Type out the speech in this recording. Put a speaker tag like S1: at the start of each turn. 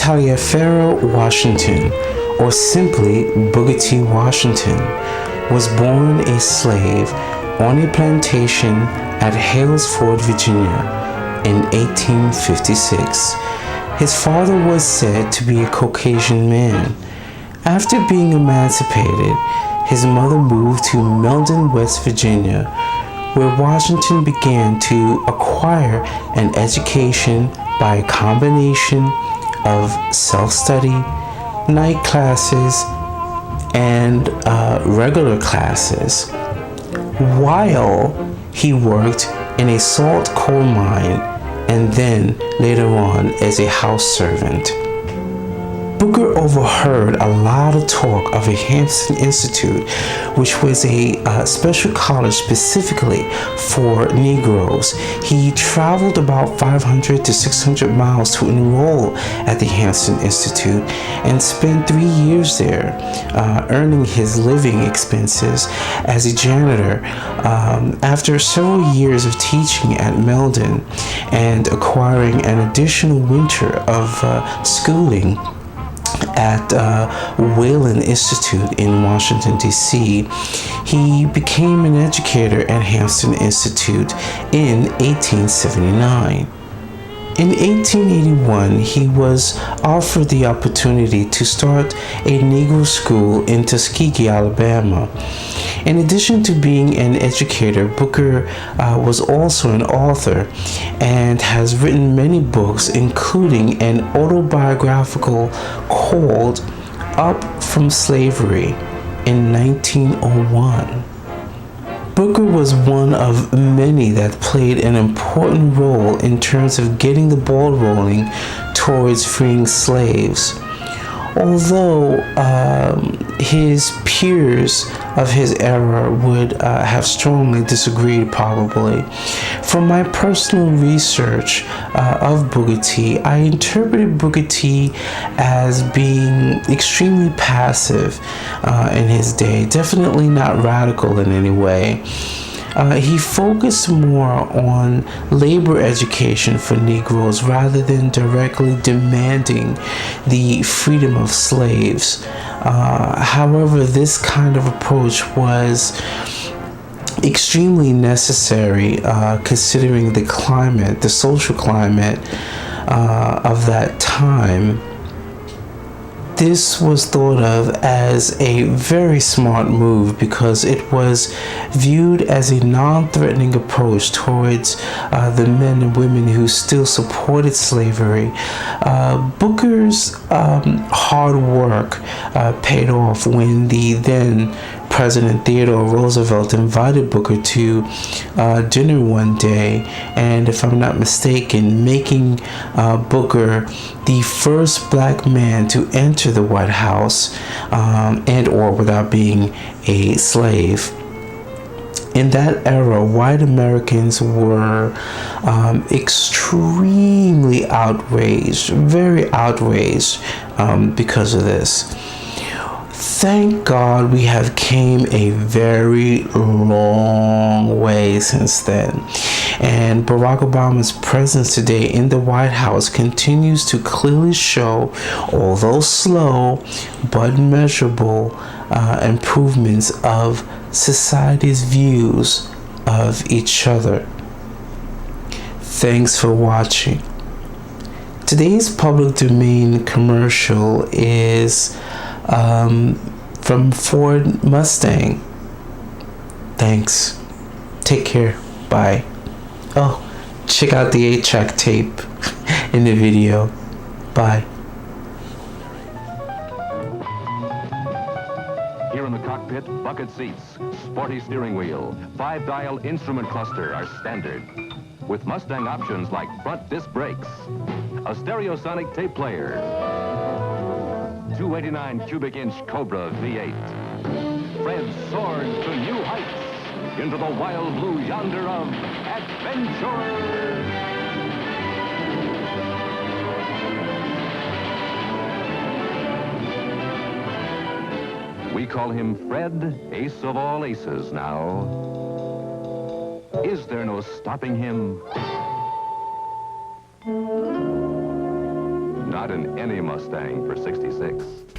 S1: Taliaferro Washington, or simply Booker T. Washington, was born a slave on a plantation at Halesford, Virginia in 1856. His father was said to be a Caucasian man. After being emancipated, his mother moved to Meldon, West Virginia, where Washington began to acquire an education by a combination of self-study, night classes, and regular classes, while he worked in a salt coal mine and then later on as a house servant. Booker overheard a lot of talk of a Hampton Institute, which was a special college specifically for Negroes. He traveled about 500 to 600 miles to enroll at the Hampton Institute and spent 3 years there, earning his living expenses as a janitor. After several years of teaching at Meldon and acquiring an additional winter of schooling at Wayland Institute in Washington, D.C., he became an educator at Hampton Institute in 1879. In 1881, he was offered the opportunity to start a Negro school in Tuskegee, Alabama. In addition to being an educator, Booker was also an author and has written many books, including an autobiographical called Up from Slavery in 1901. Booker was one of many that played an important role in terms of getting the ball rolling towards freeing slaves. Although his peers of his era would have strongly disagreed, probably. From my personal research of Booker T, I interpreted Booker T as being extremely passive in his day, definitely not radical in any way. He focused more on labor education for Negroes rather than directly demanding the freedom of slaves. However, this kind of approach was extremely necessary considering the climate, the social climate of that time. This was thought of as a very smart move because it was viewed as a non-threatening approach towards the men and women who still supported slavery. Booker's hard work paid off when the then President Theodore Roosevelt invited Booker to dinner one day, and if I'm not mistaken, making Booker the first black man to enter the White House and or without being a slave. In that era, white Americans were extremely outraged, very outraged because of this. Thank God we have came a very long way since then. And Barack Obama's presence today in the White House continues to clearly show, although slow but measurable, improvements of society's views of each other. Thanks for watching. Today's public domain commercial is from Ford Mustang. Thanks. Take care. Bye. Oh, check out the 8-track tape in the video. Bye.
S2: Here in the cockpit, bucket seats, sporty steering wheel, 5-dial instrument cluster are standard. With Mustang options like front disc brakes, a stereosonic tape player, 289 cubic inch Cobra V8. Fred soared to new heights into the wild blue yonder of adventure. We call him Fred, ace of all aces now. Is there no stopping him? not in any Mustang for 66.